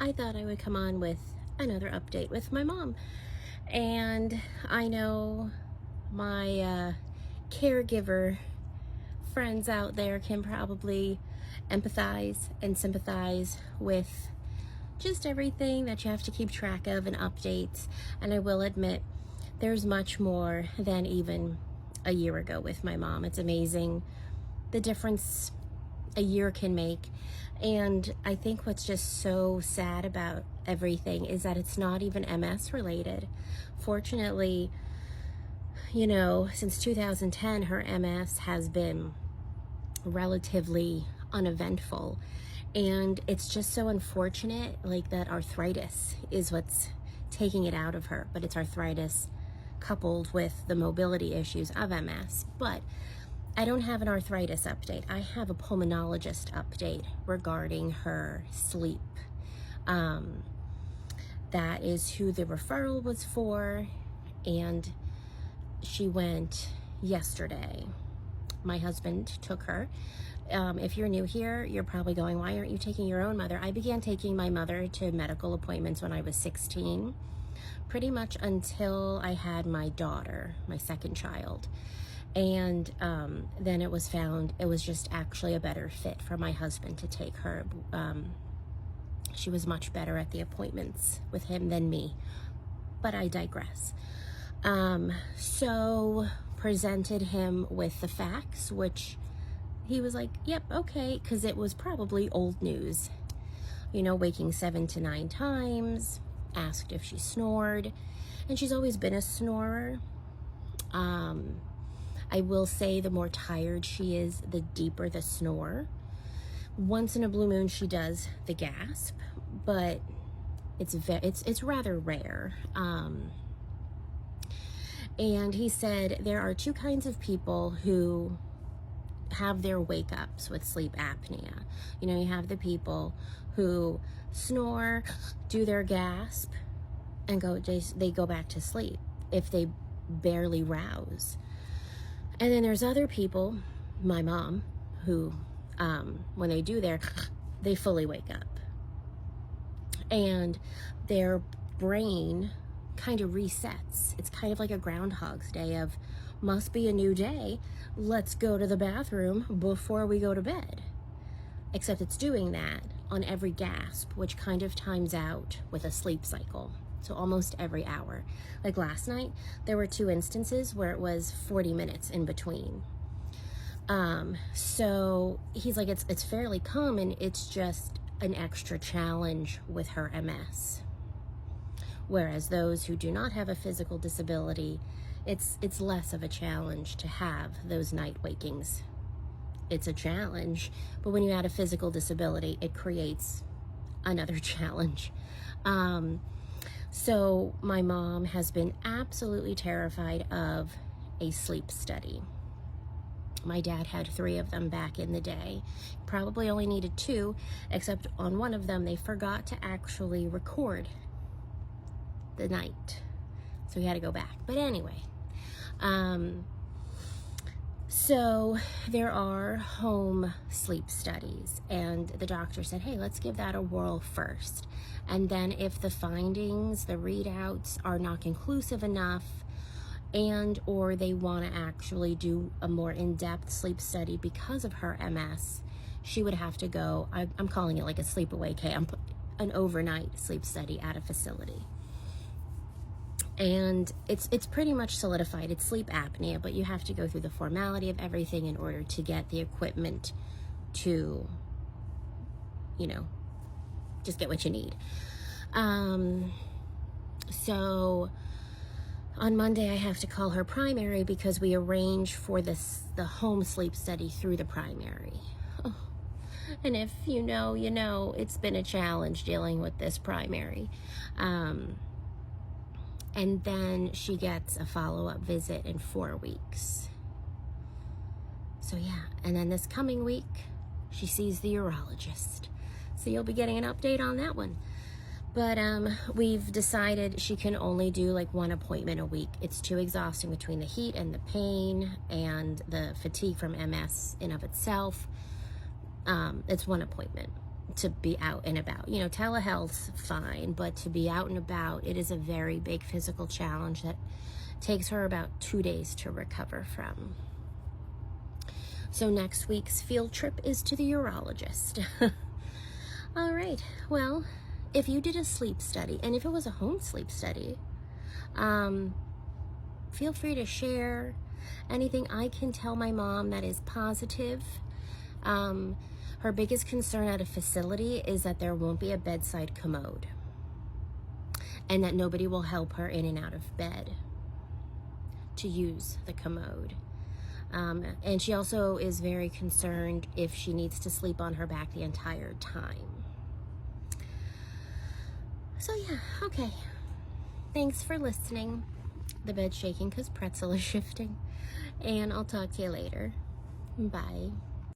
I thought I would come on with another update with my mom. And I know my caregiver friends out there can probably empathize and sympathize with just everything that you have to keep track of and updates. And I will admit, there's much more than even a year ago with my mom. It's amazing the difference a year can make. And I think what's just so sad about everything is that it's not even MS related. Fortunately, since 2010, her MS has been relatively uneventful. And it's just so unfortunate, like, that arthritis is what's taking it out of her. But it's arthritis coupled with the mobility issues of MS. But I don't have an arthritis update. I have a pulmonologist update regarding her sleep. That is who the referral was for, and she went yesterday. My husband took her. If you're new here, you're probably going, why aren't you taking your own mother? I began taking my mother to medical appointments when I was 16, pretty much until I had my daughter, my second child. And then it was found it was just actually a better fit for my husband to take her. She was much better at the appointments with him than me, but I digress. So presented him with the facts, which he was like, yep, okay, because it was probably old news. Waking 7 to 9 times, asked if she snored, and she's always been a snorer. I will say the more tired she is, the deeper the snore. Once in a blue moon, she does the gasp, but it's rather rare. And he said there are two kinds of people who have their wake-ups with sleep apnea. You have the people who snore, do their gasp, and they go back to sleep if they barely rouse. And then there's other people, my mom, who when they do they fully wake up. And their brain kind of resets. It's kind of like a Groundhog's Day of, must be a new day, let's go to the bathroom before we go to bed. Except it's doing that on every gasp, which kind of times out with a sleep cycle. So almost every hour. Like last night, there were 2 instances where it was 40 minutes in between. So he's like, it's fairly common. It's just an extra challenge with her MS. Whereas those who do not have a physical disability, it's less of a challenge to have those night wakings. It's a challenge, but when you add a physical disability, it creates another challenge. So my mom has been absolutely terrified of a sleep study. My dad had 3 of them back in the day. Probably only needed 2, except on one of them they forgot to actually record the night. So he had to go back. But anyway, so there are home sleep studies, and the doctor said, hey, let's give that a whirl first. And then if the findings, the readouts are not conclusive enough, and or they want to actually do a more in-depth sleep study because of her MS, she would have to go, I'm calling it like a sleepaway camp, an overnight sleep study at a facility. And it's pretty much solidified. It's sleep apnea, but you have to go through the formality of everything in order to get the equipment to, just get what you need. So on Monday I have to call her primary because we arrange for the home sleep study through the primary. Oh. And if you know, it's been a challenge dealing with this primary. And then she gets a follow-up visit in 4 weeks. So yeah, and then this coming week, she sees the urologist. So you'll be getting an update on that one. But we've decided she can only do like 1 appointment a week. It's too exhausting between the heat and the pain and the fatigue from MS in of itself. It's 1 appointment. to be out and about. You know, telehealth's fine, but to be out and about, it is a very big physical challenge that takes her about 2 days to recover from. So next week's field trip is to the urologist. All right, well, if you did a sleep study, and if it was a home sleep study, feel free to share anything I can tell my mom that is positive. Her biggest concern at a facility is that there won't be a bedside commode and that nobody will help her in and out of bed to use the commode. And she also is very concerned if she needs to sleep on her back the entire time. So yeah, okay. Thanks for listening. The bed's shaking because pretzel is shifting. And I'll talk to you later. Bye.